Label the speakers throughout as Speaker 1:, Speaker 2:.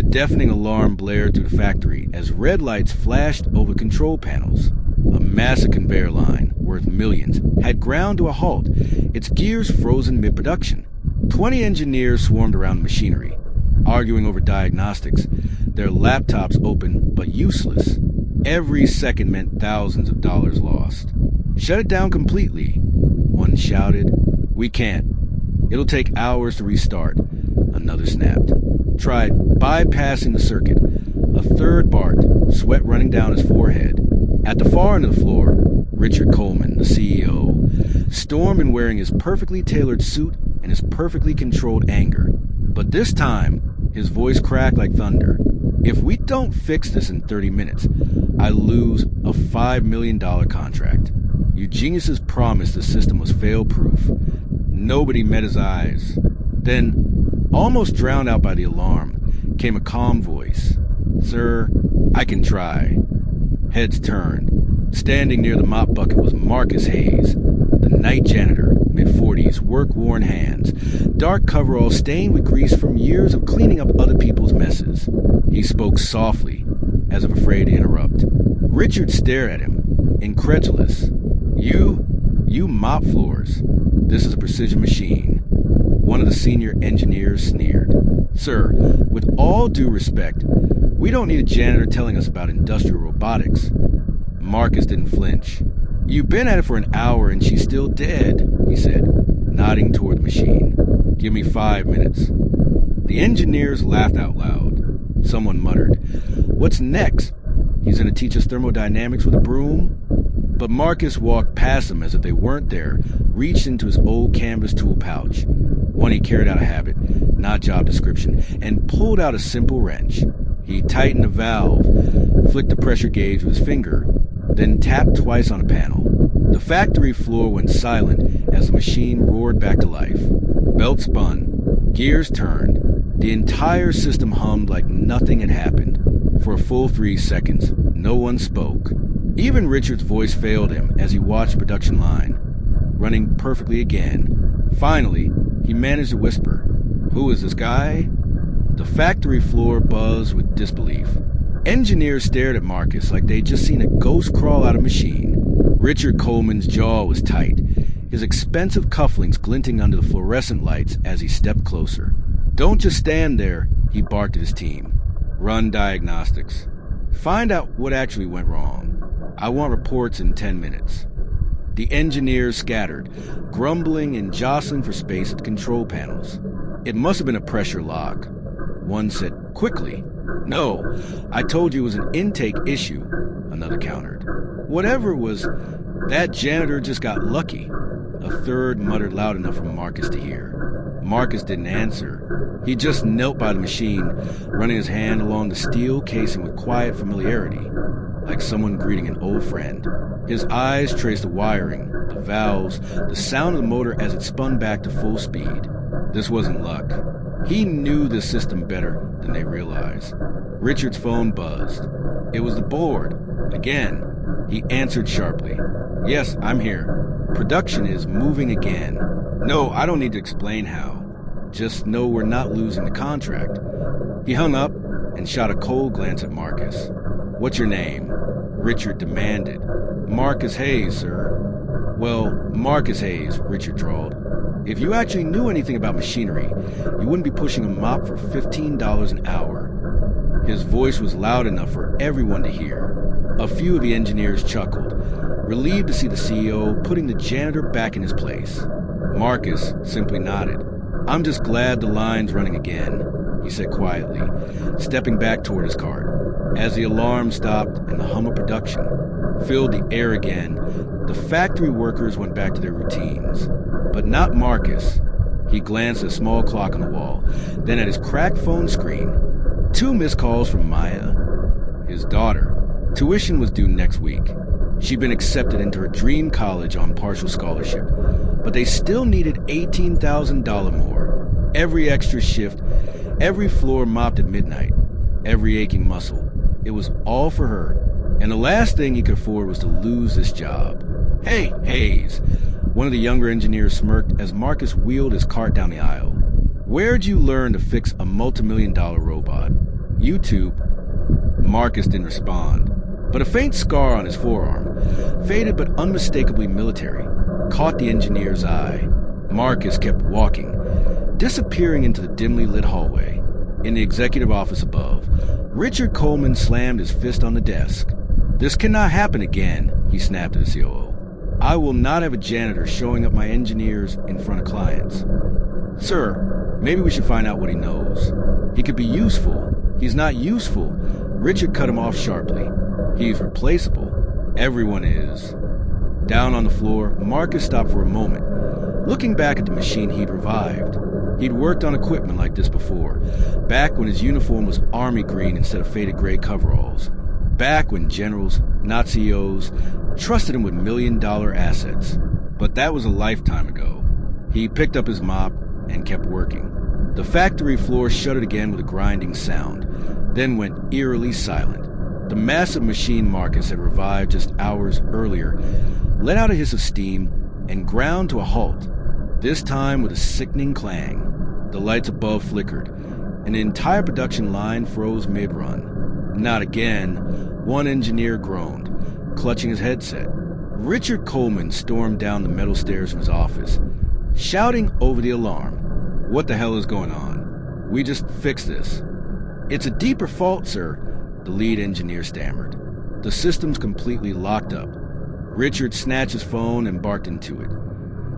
Speaker 1: The deafening alarm blared through the factory as red lights flashed over control panels. A massive conveyor line, worth millions, had ground to a halt, its gears frozen mid-production. 20 engineers swarmed around the machinery, arguing over diagnostics, their laptops open but useless. Every second meant thousands of dollars lost. "Shut it down completely," one shouted. "We can't. It'll take hours to restart," another snapped. "Tried bypassing the circuit." A third barked, sweat running down his forehead. At the far end of the floor, Richard Coleman, the CEO, stormed in wearing his perfectly tailored suit and his perfectly controlled anger. But this time, his voice cracked like thunder. "If we don't fix this in 30 minutes, I lose a $5 million contract. You geniuses promised the system was fail-proof." Nobody met his eyes. Then, almost drowned out by the alarm, came a calm voice. "Sir, I can try." Heads turned. Standing near the mop bucket was Marcus Hayes, the night janitor, mid-40s, work-worn hands, dark coverall stained with grease from years of cleaning up other people's messes. He spoke softly, as if afraid to interrupt. Richard stared at him, incredulous. You mop floors. This is a precision machine." One of the senior engineers sneered. "Sir, with all due respect, we don't need a janitor telling us about industrial robotics." Marcus didn't flinch. "You've been at it for an hour and she's still dead," he said, nodding toward the machine. "Give me 5 minutes." The engineers laughed out loud. Someone muttered, "What's next? He's going to teach us thermodynamics with a broom?" But Marcus walked past them as if they weren't there, reached into his old canvas tool pouch, one he carried out of habit, not job description, and pulled out a simple wrench. He tightened a valve, flicked the pressure gauge with his finger, then tapped twice on a panel. The factory floor went silent as the machine roared back to life. Belt spun, gears turned, the entire system hummed like nothing had happened. For a full 3 seconds, no one spoke. Even Richard's voice failed him as he watched the production line, running perfectly again. Finally, he managed to whisper, "Who is this guy?" The factory floor buzzed with disbelief. Engineers stared at Marcus like they'd just seen a ghost crawl out of a machine. Richard Coleman's jaw was tight, his expensive cufflinks glinting under the fluorescent lights as he stepped closer. "Don't just stand there," he barked at his team. "Run diagnostics. Find out what actually went wrong. I want reports in 10 minutes. The engineers scattered, grumbling and jostling for space at the control panels. "It must have been a pressure lock," one said quickly. "No, I told you it was an intake issue," another countered. "Whatever it was, that janitor just got lucky," a third muttered loud enough for Marcus to hear. Marcus didn't answer. He just knelt by the machine, running his hand along the steel casing with quiet familiarity, like someone greeting an old friend. His eyes traced the wiring, the valves, the sound of the motor as it spun back to full speed. This wasn't luck. He knew the system better than they realized. Richard's phone buzzed. It was the board. Again. He answered sharply. "Yes, I'm here. Production is moving again." "No, I don't need to explain how. Just know we're not losing the contract." He hung up and shot a cold glance at Marcus. "What's your name?" Richard demanded. "Marcus Hayes, sir." "Well, Marcus Hayes," Richard drawled. "If you actually knew anything about machinery, you wouldn't be pushing a mop for $15 an hour." His voice was loud enough for everyone to hear. A few of the engineers chuckled, relieved to see the CEO putting the janitor back in his place. Marcus simply nodded. "I'm just glad the line's running again," he said quietly, stepping back toward his cart. As the alarm stopped and the hum of production filled the air again, the factory workers went back to their routines. But not Marcus. He glanced at a small clock on the wall, then at his cracked phone screen. 2 missed calls from Maya, his daughter. Tuition was due next week. She'd been accepted into her dream college on partial scholarship, but they still needed $18,000 more. Every extra shift, every floor mopped at midnight, every aching muscle. It was all for her, and the last thing he could afford was to lose this job. "Hey, Hayes," one of the younger engineers smirked as Marcus wheeled his cart down the aisle. "Where'd you learn to fix a multi-million-dollar robot?" YouTube. Marcus didn't respond, but a faint scar on his forearm, faded but unmistakably military, caught the engineer's eye. Marcus kept walking, disappearing into the dimly lit hallway. In the executive office above, Richard Coleman slammed his fist on the desk. "This cannot happen again," he snapped at the COO. "I will not have a janitor showing up my engineers in front of clients." "Sir, maybe we should find out what he knows. He could be useful." "He's not useful." Richard cut him off sharply. "He's replaceable." "Everyone is." Down on the floor, Marcus stopped for a moment, looking back at the machine he'd revived. He'd worked on equipment like this before, back when his uniform was army green instead of faded gray coveralls, back when generals, not CEOs, trusted him with million-dollar assets. But that was a lifetime ago. He picked up his mop and kept working. The factory floor shuddered again with a grinding sound, then went eerily silent. The massive machine Marcus had revived just hours earlier let out a hiss of steam and ground to a halt, this time with a sickening clang. The lights above flickered, and the entire production line froze mid-run. "Not again," one engineer groaned, clutching his headset. Richard Coleman stormed down the metal stairs from his office, shouting over the alarm. "What the hell is going on? We just fixed this." "It's a deeper fault, sir," the lead engineer stammered. "The system's completely locked up." Richard snatched his phone and barked into it.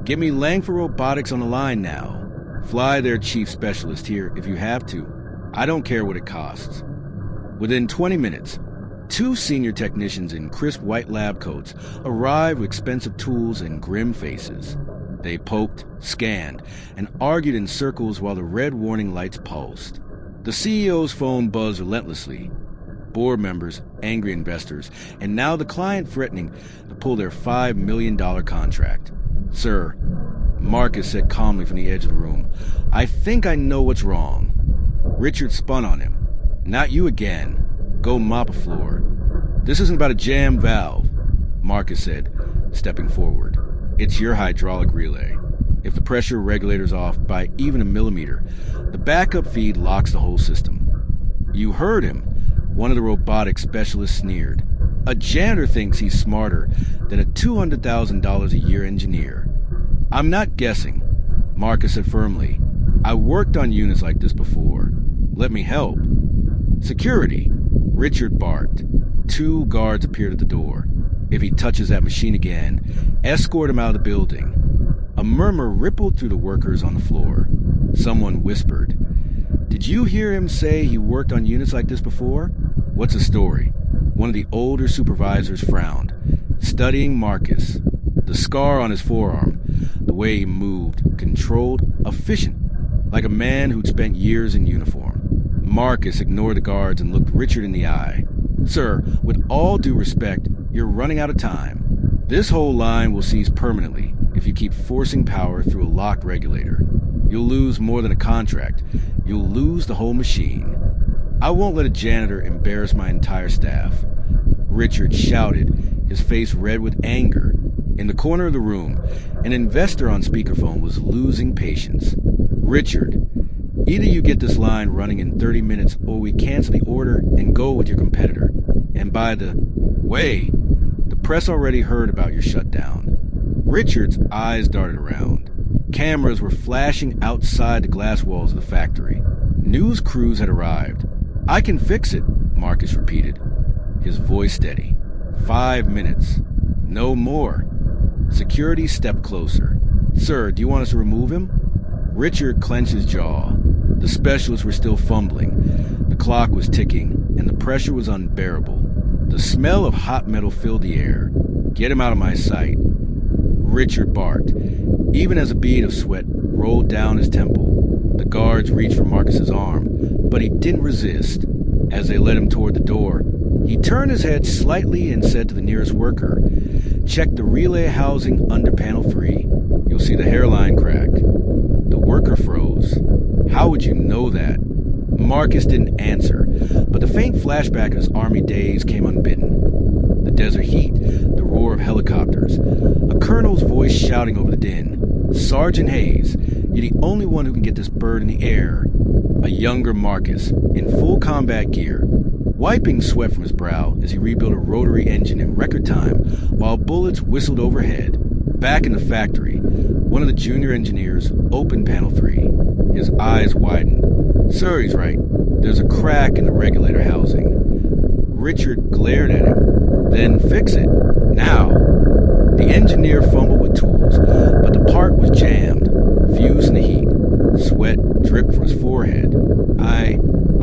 Speaker 1: "Get me Langford Robotics on the line now. Fly their chief specialist here if you have to. I don't care what it costs." Within 20 minutes, 2 senior technicians in crisp white lab coats arrived with expensive tools and grim faces. They poked, scanned, and argued in circles while the red warning lights pulsed. The CEO's phone buzzed relentlessly. Board members, angry investors, and now the client threatening to pull their $5 million contract. "Sir," Marcus said calmly from the edge of the room, "I think I know what's wrong." Richard spun on him. "Not you again. Go mop a floor." "This isn't about a jam valve," Marcus said, stepping forward. "It's your hydraulic relay. If the pressure regulator's off by even a millimeter, the backup feed locks the whole system." "You heard him," one of the robotics specialists sneered. "A janitor thinks he's smarter than a $200,000 a year engineer." "I'm not guessing," Marcus said firmly. "I worked on units like this before. Let me help." "Security," Richard barked. 2 guards appeared at the door. "If he touches that machine again, escort him out of the building." A murmur rippled through the workers on the floor. Someone whispered, "Did you hear him say he worked on units like this before?" "What's the story?" One of the older supervisors frowned, studying Marcus. The scar on his forearm, the way he moved, controlled, efficient, like a man who'd spent years in uniform. Marcus ignored the guards and looked Richard in the eye. "Sir, with all due respect, you're running out of time. This whole line will cease permanently if you keep forcing power through a locked regulator. You'll lose more than a contract. You'll lose the whole machine. I won't let a janitor embarrass my entire staff." Richard shouted, his face red with anger. In the corner of the room, an investor on speakerphone was losing patience. "Richard, either you get this line running in 30 minutes or we cancel the order and go with your competitor. And by the way, the press already heard about your shutdown." Richard's eyes darted around. Cameras were flashing outside the glass walls of the factory. News crews had arrived. "I can fix it," Marcus repeated, his voice steady. 5 minutes. No more. Security stepped closer. "Sir, do you want us to remove him?" Richard clenched his jaw. The specialists were still fumbling. The clock was ticking, and the pressure was unbearable. The smell of hot metal filled the air. "Get him out of my sight." Richard barked, even as a bead of sweat rolled down his temple. The guards reached for Marcus's arm, but he didn't resist. As they led him toward the door, he turned his head slightly and said to the nearest worker, "Check the relay housing under panel 3. You'll see the hairline crack." The worker froze. "How would you know that?" Marcus didn't answer, but the faint flashback of his army days came unbidden. The desert heat, the roar of helicopters, a colonel's voice shouting over the din. "Sergeant Hayes, You're the only one who can get this bird in the air. A younger Marcus, in full combat gear, wiping sweat from his brow as he rebuilt a rotary engine in record time while bullets whistled overhead. Back in the factory, one of the junior engineers opened panel 3. His eyes widened. Sir, he's right. There's a crack in the regulator housing. Richard glared at him. Then fix it. Now. The engineer fumbled with tools, but the part was jammed, fused in the heat. Sweat dripped from his forehead.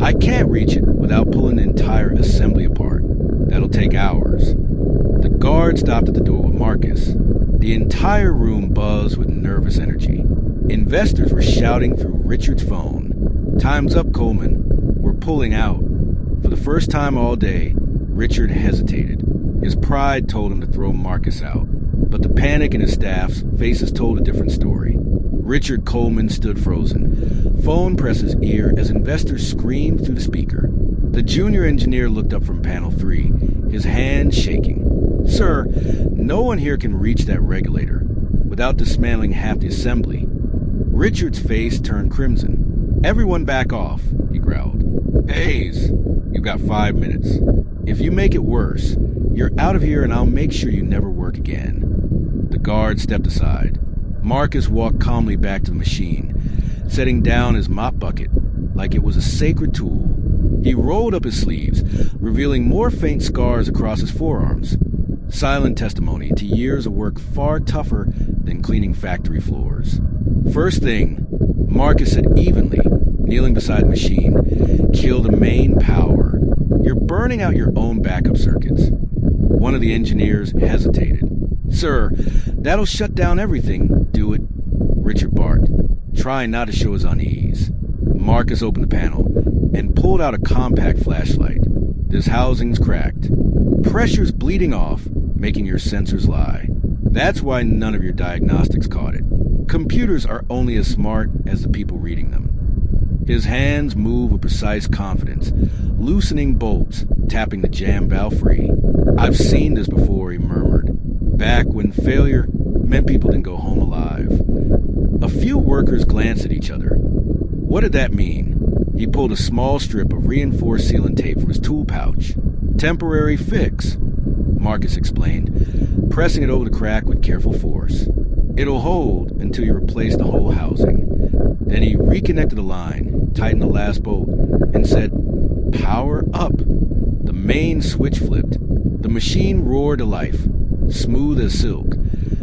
Speaker 1: I can't reach it without pulling the entire assembly apart. That'll take hours. The guard stopped at the door with Marcus. The entire room buzzed with nervous energy. Investors were shouting through Richard's phone. Time's up, Coleman. We're pulling out. For the first time all day, Richard hesitated. His pride told him to throw Marcus out. But the panic in his staff's faces told a different story. Richard Coleman stood frozen. Phone pressed his ear as investors screamed through the speaker. The junior engineer looked up from panel 3, his hand shaking. Sir, no one here can reach that regulator without dismantling half the assembly. Richard's face turned crimson. Everyone back off, he growled. Hayes, you've got 5 minutes. If you make it worse, you're out of here and I'll make sure you never work again. The guard stepped aside. Marcus walked calmly back to the machine, setting down his mop bucket like it was a sacred tool. He rolled up his sleeves, revealing more faint scars across his forearms. Silent testimony to years of work far tougher than cleaning factory floors. First thing, Marcus said evenly, kneeling beside the machine, kill the main power. You're burning out your own backup circuits. One of the engineers hesitated. Sir, that'll shut down everything. Do it. Richard barked, trying not to show his unease. Marcus opened the panel and pulled out a compact flashlight. This housing's cracked. Pressure's bleeding off, making your sensors lie. That's why none of your diagnostics caught it. Computers are only as smart as the people reading them. His hands moved with precise confidence, loosening bolts, tapping the jam valve free. I've seen this before, he murmured. Back when failure meant people didn't go home alive. A few workers glanced at each other. What did that mean? He pulled a small strip of reinforced sealant tape from his tool pouch. Temporary fix, Marcus explained, pressing it over the crack with careful force. It'll hold until you replace the whole housing. Then he reconnected the line, tightened the last bolt, and said, Power up. The main switch flipped. The machine roared to life, smooth as silk,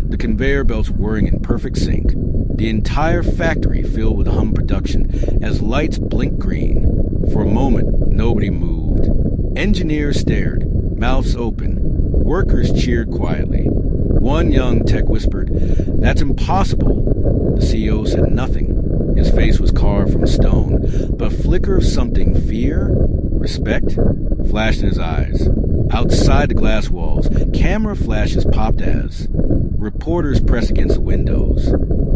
Speaker 1: the conveyor belts whirring in perfect sync. The entire factory filled with hum production as lights blinked green. For a moment, nobody moved. Engineers stared, mouths open. Workers cheered quietly. One young tech whispered, That's impossible. The CEO said nothing. His face was carved from stone, but a flicker of something, fear, respect, flashed in his eyes. Outside the glass walls, camera flashes popped as reporters pressed against the windows.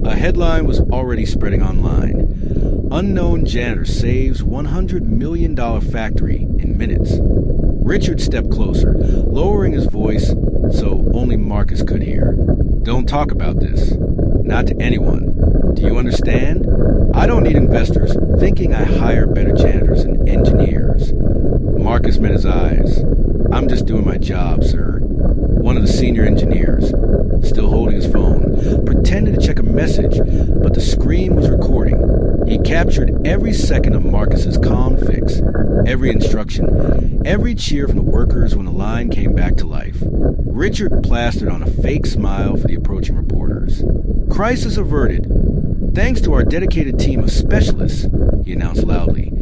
Speaker 1: A headline was already spreading online. Unknown janitor saves $100 million factory in minutes. Richard stepped closer, lowering his voice so only Marcus could hear. Don't talk about this. Not to anyone. Do you understand? I don't need investors thinking I hire better janitors and engineers. Marcus met his eyes. I'm just doing my job, sir. One of the senior engineers, still holding his phone, pretended to check a message, but the screen was recording. He captured every second of Marcus's calm fix, every instruction, every cheer from the workers when the line came back to life. Richard plastered on a fake smile for the approaching reporters. Crisis averted. Thanks to our dedicated team of specialists, he announced loudly,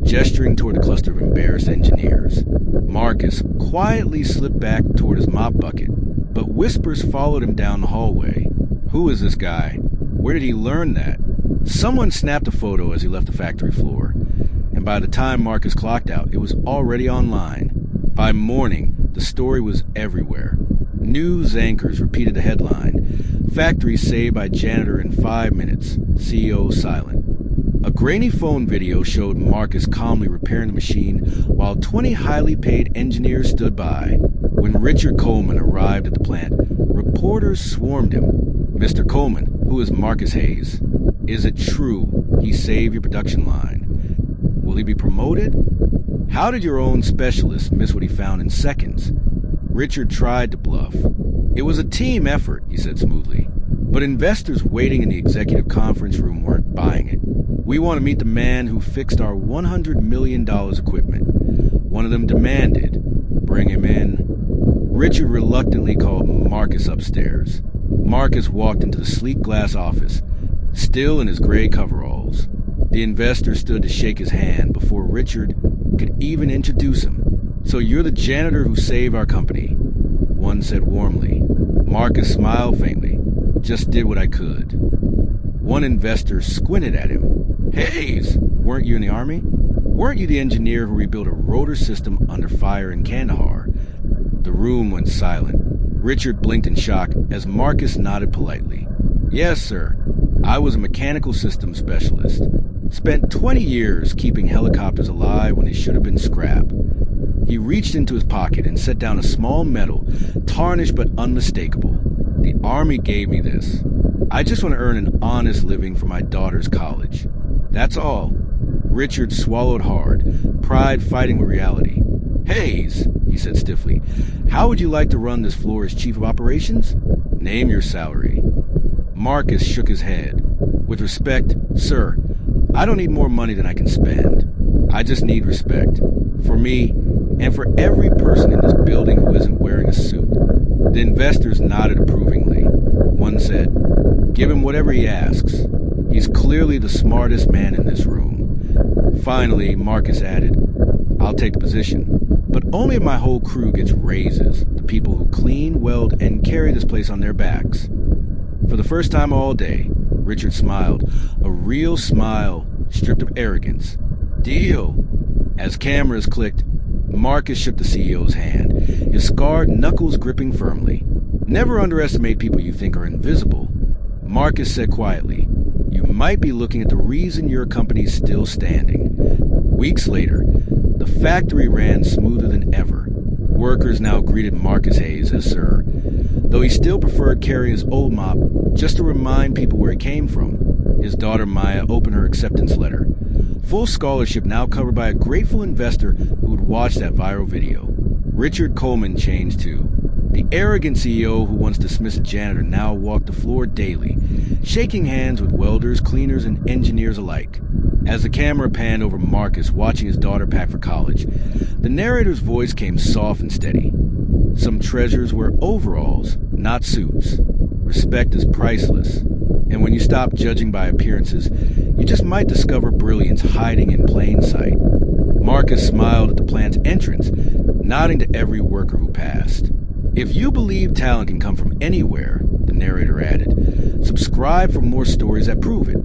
Speaker 1: gesturing toward the cluster of embarrassed engineers. Marcus quietly slipped back toward his mop bucket, but whispers followed him down the hallway. Who is this guy? Where did he learn that? Someone snapped a photo as he left the factory floor, and by the time Marcus clocked out, it was already online. By morning, the story was everywhere. News anchors repeated the headline, Factory saved by janitor in 5 minutes, CEO silent. A grainy phone video showed Marcus calmly repairing the machine while 20 highly paid engineers stood by. When Richard Coleman arrived at the plant, reporters swarmed him. Mr. Coleman, who is Marcus Hayes? Is it true he saved your production line? Will he be promoted? How did your own specialist miss what he found in seconds? Richard tried to bluff. It was a team effort, he said smoothly. But investors waiting in the executive conference room weren't buying it. We want to meet the man who fixed our $100 million equipment. One of them demanded, bring him in. Richard reluctantly called Marcus upstairs. Marcus walked into the sleek glass office, still in his gray coveralls. The investor stood to shake his hand before Richard could even introduce him. So you're the janitor who saved our company, one said warmly. Marcus smiled faintly. Just did what I could. One investor squinted at him. Hayes, weren't you in the army? Weren't you the engineer who rebuilt a rotor system under fire in Kandahar? The room went silent. Richard blinked in shock as Marcus nodded politely. Yes, sir. I was a mechanical systems specialist. Spent 20 years keeping helicopters alive when they should have been scrap. He reached into his pocket and set down a small medal, tarnished but unmistakable. The Army gave me this. I just want to earn an honest living for my daughter's college. That's all. Richard swallowed hard, pride fighting with reality. Hayes, he said stiffly, how would you like to run this floor as chief of operations? Name your salary. Marcus shook his head. With respect, sir, I don't need more money than I can spend. I just need respect. For me, and for every person in this building who isn't wearing a suit. The investors nodded approvingly. One said, give him whatever he asks. He's clearly the smartest man in this room. Finally, Marcus added, I'll take the position. But only if my whole crew gets raises, the people who clean, weld, and carry this place on their backs. For the first time all day, Richard smiled, a real smile stripped of arrogance. Deal! As cameras clicked, Marcus shook the CEO's hand, his scarred knuckles gripping firmly. Never underestimate people you think are invisible. Marcus said quietly, you might be looking at the reason your company's still standing. Weeks later, the factory ran smoother than ever. Workers now greeted Marcus Hayes as sir, though he still preferred carrying his old mop just to remind people where he came from. His daughter Maya opened her acceptance letter. Full scholarship now covered by a grateful investor who would watch that viral video. Richard Coleman changed too. The arrogant CEO who once dismissed a janitor now walked the floor daily, shaking hands with welders, cleaners, and engineers alike. As the camera panned over Marcus watching his daughter pack for college, the narrator's voice came soft and steady. Some treasures were overalls, not suits. Respect is priceless. And when you stop judging by appearances, you just might discover brilliance hiding in plain sight. Marcus smiled at the plant's entrance, nodding to every worker who passed. If you believe talent can come from anywhere, the narrator added, subscribe for more stories that prove it.